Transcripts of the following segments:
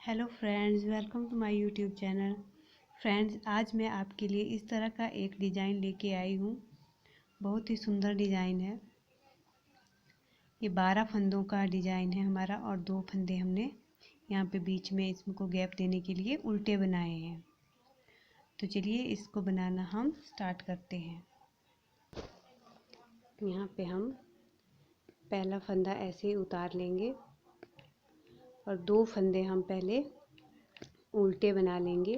Hello friends, welcome to my YouTube channel. Friends, आज मैं आपके लिए इस तरह का एक डिज़ाइन लेके आई हूँ। बहुत ही सुंदर डिज़ाइन है। ये 12 फंदों का डिज़ाइन है हमारा और 2 फंदे हमने यहाँ पे बीच में इसको गैप देने के लिए उल्टे बनाए हैं। तो चलिए इसको बनाना हम स्टार्ट करते हैं। यहाँ पे हम पहला फंदा ऐसे ही उतार लेंगे और 2 फंदे हम पहले उल्टे बना लेंगे।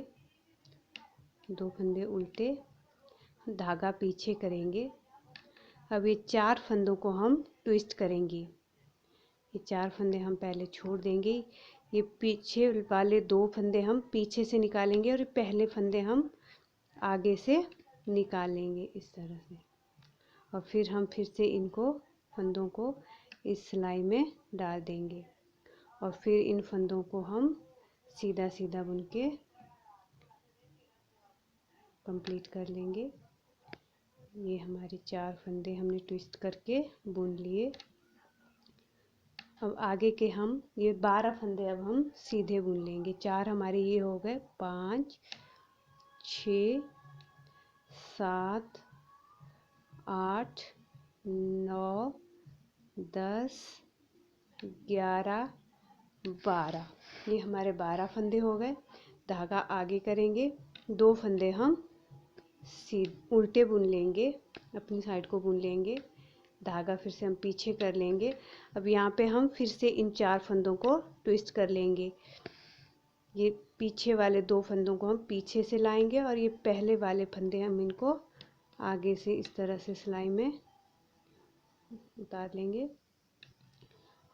2 फंदे उल्टे, धागा पीछे करेंगे। अब ये 4 फंदों को हम ट्विस्ट करेंगे। ये 4 फंदे हम पहले छोड़ देंगे। ये पीछे वाले 2 फंदे हम पीछे से निकालेंगे और ये पहले फंदे हम आगे से निकालेंगे इस तरह से। और फिर हम फिर से इनको फंदों को इस सिलाई में डाल देंगे और फिर इन फंदों को हम सीधा सीधा बुन के कंप्लीट कर लेंगे। ये हमारे 4 फंदे हमने ट्विस्ट करके बुन लिए। अब आगे के हम ये 12 फंदे अब हम सीधे बुन लेंगे। 4 हमारे ये हो गए, 5 6 7 8 9 10 11 12। ये हमारे 12 फंदे हो गए। धागा आगे करेंगे, 2 फंदे हम उल्टे बुन लेंगे, अपनी साइड को बुन लेंगे। धागा फिर से हम पीछे कर लेंगे। अब यहाँ पे हम फिर से इन 4 फंदों को ट्विस्ट कर लेंगे। ये पीछे वाले 2 फंदों को हम पीछे से लाएंगे और ये पहले वाले फंदे हम इनको आगे से इस तरह से सिलाई में उतार लेंगे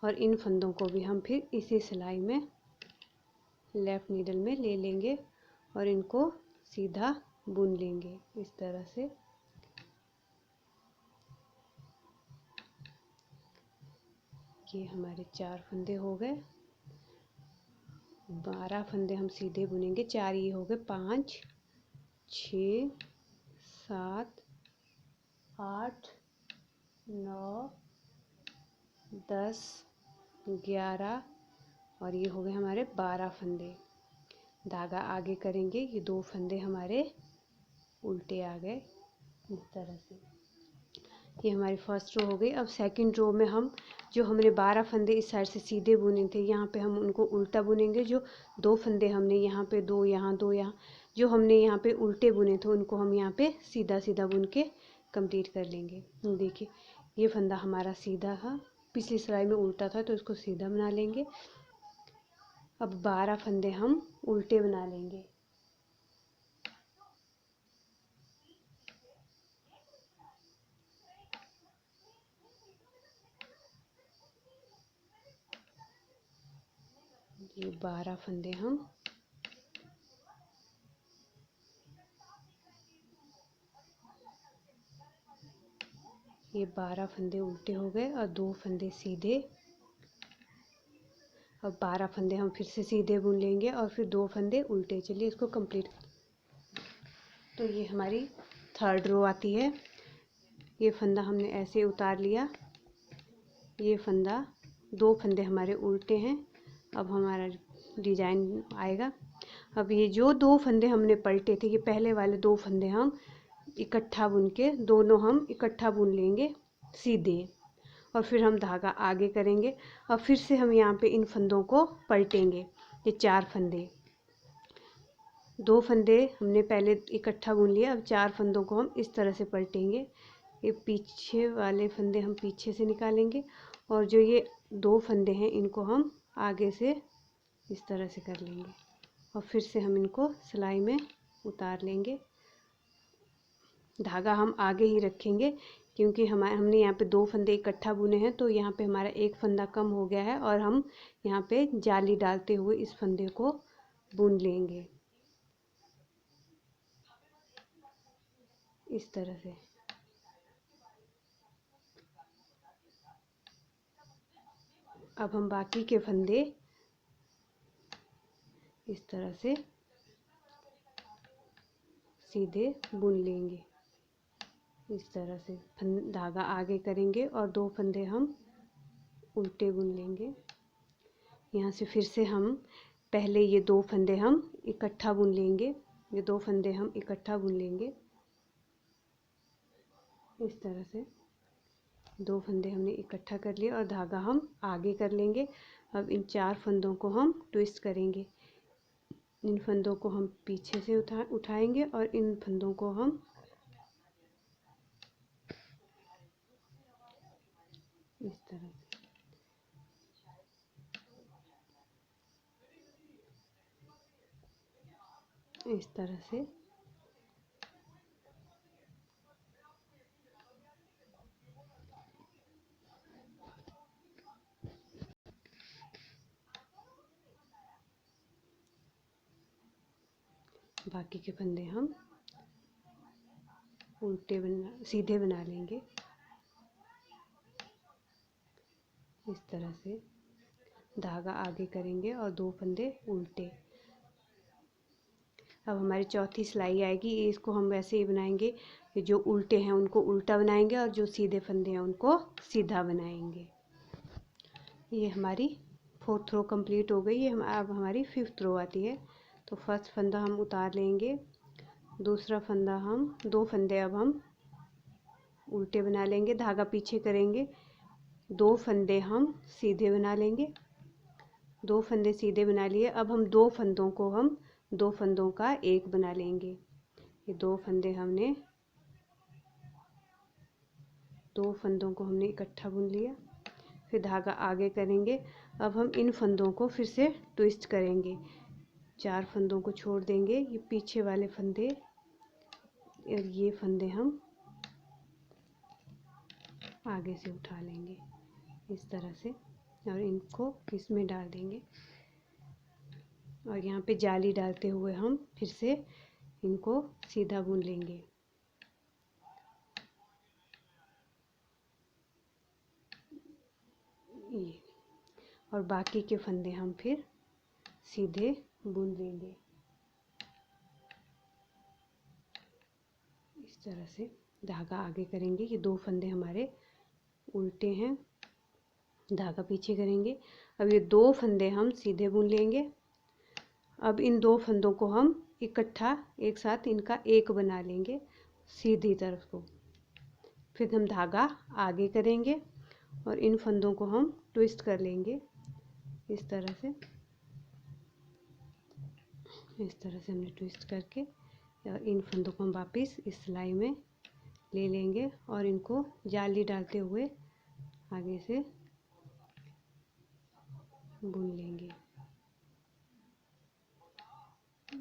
और इन फंदों को भी हम फिर इसी सिलाई में लेफ्ट नीडल में ले लेंगे और इनको सीधा बुन लेंगे इस तरह से। ये हमारे 4 फंदे हो गए। 12 फंदे हम सीधे बुनेंगे। 4 ये हो गए, 5 6 7 8 9 10 11 और ये हो गए हमारे 12 फंदे। धागा आगे करेंगे, ये 2 फंदे हमारे उल्टे आ गए इस तरह से। ये हमारी फर्स्ट रो हो गई। अब सेकंड रो में हम जो हमने 12 फंदे इस साइड से सीधे बुने थे, यहाँ पे हम उनको उल्टा बुनेंगे। जो 2 फंदे हमने यहाँ पे 2 यहाँ 2 यहाँ जो हमने यहाँ पे उल्टे बुने थे, उनको हम यहाँ पे सीधा सीधा बुन के कंप्लीट कर लेंगे। देखिए ये फंदा हमारा सीधा था, पिछली सिलाई में उल्टा था तो इसको सीधा बना लेंगे। अब 12 फंदे हम उल्टे बना लेंगे। ये 12 फंदे हम ये 12 फंदे उल्टे हो गए और 2 फंदे सीधे। अब 12 फंदे हम फिर से सीधे बुन लेंगे और फिर 2 फंदे उल्टे। चलिए इसको कंप्लीट। तो ये हमारी थर्ड रो आती है। ये फंदा हमने ऐसे उतार लिया। ये फंदा 2 फंदे हमारे उल्टे हैं। अब हमारा डिजाइन आएगा। अब ये जो 2 फंदे हमने पलटे थे, ये पहले वाले 2 फंदे हम इकट्ठा बुन के दोनों हम इकट्ठा बुन लेंगे सीधे और फिर हम धागा आगे करेंगे और फिर से हम यहाँ पे इन फंदों को पलटेंगे। ये 4 फंदे, 2 फंदे हमने पहले इकट्ठा बुन लिया। अब 4 फंदों को हम इस तरह से पलटेंगे। ये पीछे वाले फंदे हम पीछे से निकालेंगे और जो ये 2 फंदे हैं इनको हम आगे से इस तरह से कर लेंगे और फिर से हम इनको सिलाई में उतार लेंगे। धागा हम आगे ही रखेंगे क्योंकि हमने यहाँ पे 2 फंदे इकट्ठा बुने हैं, तो यहाँ पे हमारा एक फंदा कम हो गया है और हम यहाँ पे जाली डालते हुए इस फंदे को बुन लेंगे इस तरह से। अब हम बाकी के फंदे इस तरह से सीधे बुन लेंगे इस तरह से। धागा आगे करेंगे और 2 फंदे हम उल्टे बुन लेंगे। यहाँ से फिर से हम पहले ये 2 फंदे हम इकट्ठा बुन लेंगे, ये 2 फंदे हम इकट्ठा बुन लेंगे। इस तरह से 2 फंदे हमने इकट्ठा कर लिए और धागा हम आगे कर लेंगे। अब इन 4 फंदों को हम ट्विस्ट करेंगे। इन फंदों को हम पीछे से उठाएंगे और इन फंदों को हम इस तरह से बाकी के फंदे हम सीधे बना लेंगे। इस तरह से धागा आगे करेंगे और 2 फंदे उल्टे। अब हमारी चौथी सिलाई आएगी। इसको हम वैसे ही बनाएंगे कि जो उल्टे हैं उनको उल्टा बनाएंगे और जो सीधे फंदे हैं उनको सीधा बनाएंगे। ये हमारी 4th रो कंप्लीट हो गई है। अब हमारी 5th रो आती है। तो फर्स्ट फंदा हम उतार लेंगे, दूसरा फंदा हम 2 फंदे अब हम उल्टे बना लेंगे, धागा पीछे करेंगे, 2 फंदे हम सीधे बना लेंगे। 2 फंदे सीधे बना लिए। अब हम 2 फंदों का एक बना लेंगे। ये 2 फंदों को हमने इकट्ठा बुन लिया। फिर धागा आगे करेंगे। अब हम इन फंदों को फिर से ट्विस्ट करेंगे। 4 फंदों को छोड़ देंगे, ये पीछे वाले फंदे और ये फंदे हम आगे से उठा लेंगे इस तरह से और इनको इसमें डाल देंगे। और यहाँ पे जाली डालते हुए हम फिर से इनको सीधा बुन लेंगे। ये और बाकी के फंदे हम फिर सीधे बुन लेंगे इस तरह से। धागा आगे करेंगे, ये 2 फंदे हमारे उल्टे हैं, धागा पीछे करेंगे। अब ये 2 फंदे हम सीधे बुन लेंगे। अब इन 2 फंदों को हम इकट्ठा एक साथ इनका एक बना लेंगे सीधी तरफ को। फिर हम धागा आगे करेंगे और इन फंदों को हम ट्विस्ट कर लेंगे इस तरह से। हमने ट्विस्ट करके और इन फंदों को हम वापस इस सिलाई में ले लेंगे और इनको जाली डालते हुए आगे से बुन लेंगे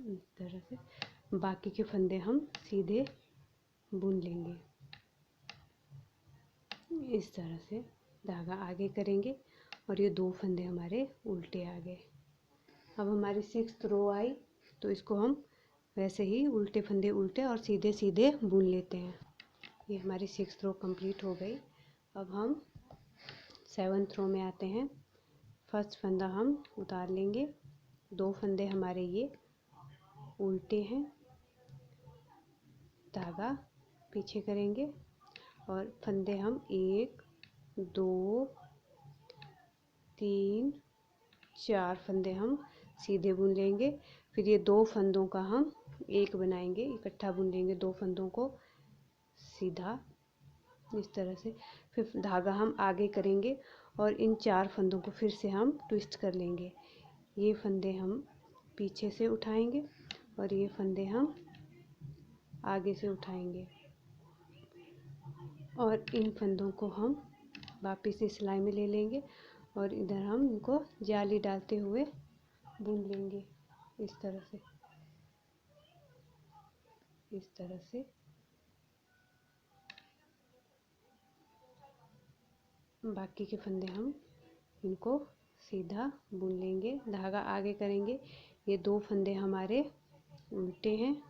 इस तरह से। बाकी के फंदे हम सीधे बुन लेंगे इस तरह से। धागा आगे करेंगे और ये 2 फंदे हमारे उल्टे आ गए। अब हमारी 6th रो आई, तो इसको हम वैसे ही उल्टे फंदे उल्टे और सीधे सीधे बुन लेते हैं। ये हमारी 6th रो कंप्लीट हो गई। अब हम 7th रो में आते हैं। फर्स्ट फंदा हम उतार लेंगे, 2 फंदे हमारे ये उल्टे हैं, धागा पीछे करेंगे और फंदे हम 1 2 3 4 फंदे हम सीधे बुन लेंगे। फिर ये 2 फंदों का हम एक बनाएंगे, इकट्ठा बुन लेंगे 2 फंदों को सीधा इस तरह से। फिर धागा हम आगे करेंगे और इन 4 फंदों को फिर से हम ट्विस्ट कर लेंगे। ये फंदे हम पीछे से उठाएंगे और ये फंदे हम आगे से उठाएंगे और इन फंदों को हम वापस इस सिलाई में ले लेंगे और इधर हम इनको जाली डालते हुए बुन लेंगे इस तरह से। बाकी के फंदे हम इनको सीधा बुन लेंगे, धागा आगे करेंगे। ये 2 फंदे हमारे उल्टे हैं,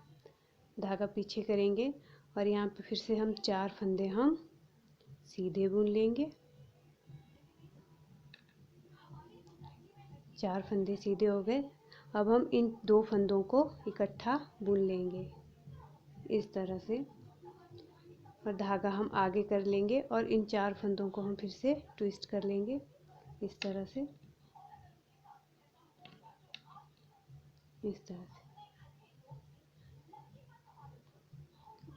धागा पीछे करेंगे और यहाँ पे फिर से हम 4 फंदे हम सीधे बुन लेंगे। 4 फंदे सीधे हो गए। अब हम इन 2 फंदों को इकट्ठा बुन लेंगे इस तरह से और धागा हम आगे कर लेंगे और इन 4 फंदों को हम फिर से ट्विस्ट कर लेंगे इस तरह से। इस तरह से।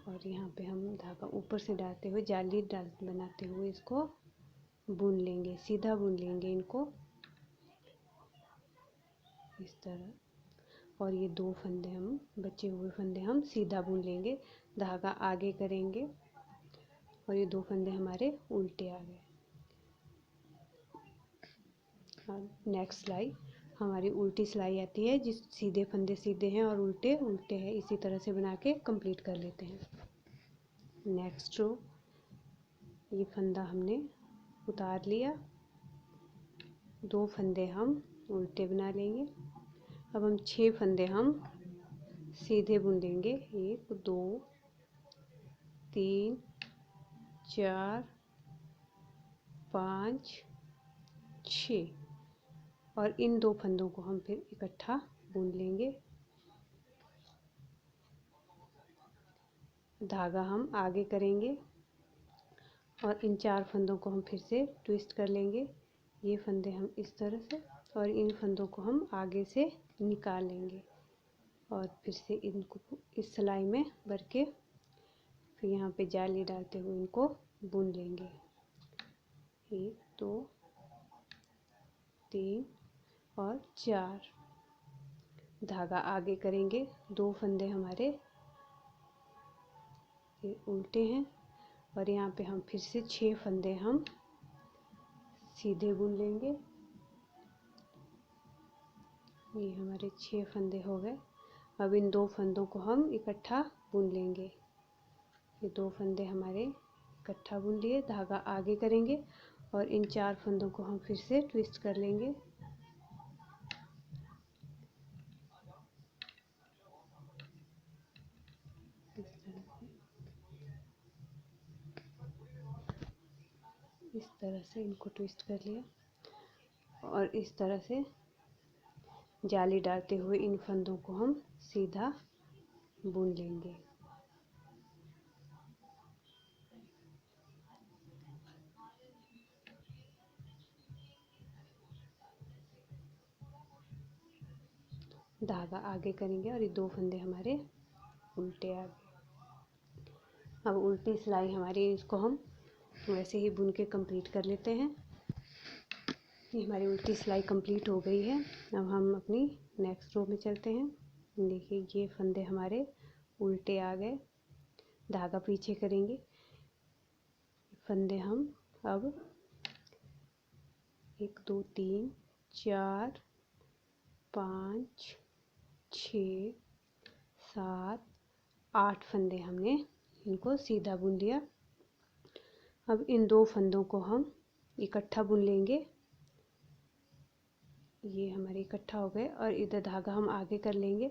और यहाँ पे हम धागा ऊपर से डालते हुए जाली बनाते हुए इसको बुन लेंगे, सीधा बुन लेंगे इनको इस तरह। और ये 2 फंदे हम बचे हुए फंदे हम सीधा बुन लेंगे, धागा आगे करेंगे और ये 2 फंदे हमारे उल्टे आ गए। नेक्स्ट सिलाई हमारी उल्टी सिलाई आती है, जिस सीधे फंदे सीधे हैं और उल्टे उल्टे हैं, इसी तरह से बना के कंप्लीट कर लेते हैं। नेक्स्ट रो, ये फंदा हमने उतार लिया, 2 फंदे हम उल्टे बना लेंगे। अब हम 6 फंदे हम सीधे बुन लेंगे, 1 2 3 4 5 6 और इन 2 फंदों को हम फिर इकट्ठा बुन लेंगे। धागा हम आगे करेंगे और इन 4 फंदों को हम फिर से ट्विस्ट कर लेंगे। ये फंदे हम इस तरह से और इन फंदों को हम आगे से निकाल लेंगे और फिर से इनको इस सिलाई में भर के फिर यहाँ पे जाली डालते हुए इनको बुन लेंगे। 1 2 3 और 4। धागा आगे करेंगे, 2 फंदे हमारे ये उल्टे हैं और यहाँ पे हम फिर से 6 फंदे हम सीधे बुन लेंगे। ये हमारे 6 फंदे हो गए। अब इन 2 फंदों को हम इकट्ठा बुन लेंगे। ये 2 फंदे हमारे इकट्ठा बुन लिए, धागा आगे करेंगे और इन 4 फंदों को हम फिर से ट्विस्ट कर लेंगे। इस तरह से इनको ट्विस्ट कर लिया और इस तरह से जाली डालते हुए इन फंदों को हम सीधा बुन लेंगे। धागा आगे करेंगे और ये 2 फंदे हमारे उल्टे आ गए। अब उल्टी सिलाई हमारी, इसको हम वैसे ही बुन के कंप्लीट कर लेते हैं। ये हमारी उल्टी सिलाई कंप्लीट हो गई है। अब हम अपनी नेक्स्ट रो में चलते हैं। देखिए ये फंदे हमारे उल्टे आ गए, धागा पीछे करेंगे, फंदे हम अब 1 2 3 4 5 6 7 8 फंदे हमने इनको सीधा बुन लिया। अब इन 2 फंदों को हम इकट्ठा बुन लेंगे। ये हमारे इकट्ठा हो गए और इधर धागा हम आगे कर लेंगे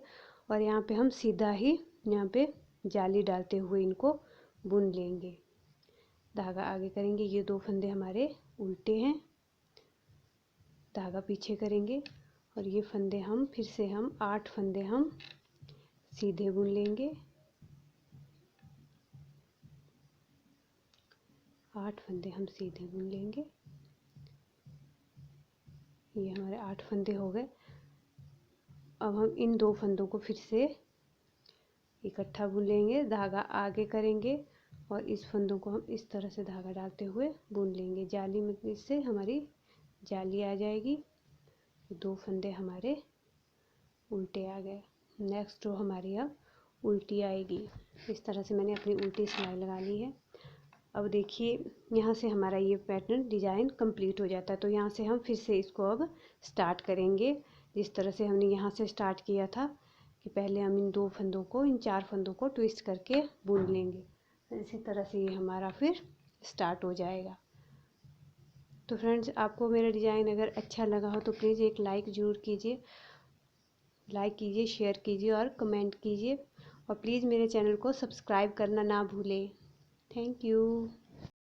और यहाँ पे हम सीधा ही यहाँ पे जाली डालते हुए इनको बुन लेंगे। धागा आगे करेंगे, ये 2 फंदे हमारे उल्टे हैं, धागा पीछे करेंगे और ये फंदे हम फिर से हम 8 फंदे हम सीधे बुन लेंगे। 8 फंदे हम सीधे बुन लेंगे। ये हमारे 8 फंदे हो गए। अब हम इन 2 फंदों को फिर से इकट्ठा बुन लेंगे, धागा आगे करेंगे और इस फंदों को हम इस तरह से धागा डालते हुए बुन लेंगे। जाली में इससे हमारी जाली आ जाएगी। 2 फंदे हमारे उल्टे आ गए। नेक्स्ट रो हमारी अब उल्टी आएगी। इस तरह से मैंने अपनी उल्टी सिलाई लगा ली है। अब देखिए यहाँ से हमारा ये पैटर्न डिज़ाइन कंप्लीट हो जाता है। तो यहाँ से हम फिर से इसको अब स्टार्ट करेंगे, जिस तरह से हमने यहाँ से स्टार्ट किया था कि पहले हम इन 2 फंदों को, इन 4 फंदों को ट्विस्ट करके बुन लेंगे। इसी तरह से ये हमारा फिर स्टार्ट हो जाएगा। तो फ्रेंड्स, आपको मेरा डिज़ाइन अगर अच्छा लगा हो तो प्लीज़ एक लाइक ज़रूर कीजिए, शेयर कीजिए और कमेंट कीजिए और प्लीज़ मेरे चैनल को सब्सक्राइब करना ना भूलें। Thank you.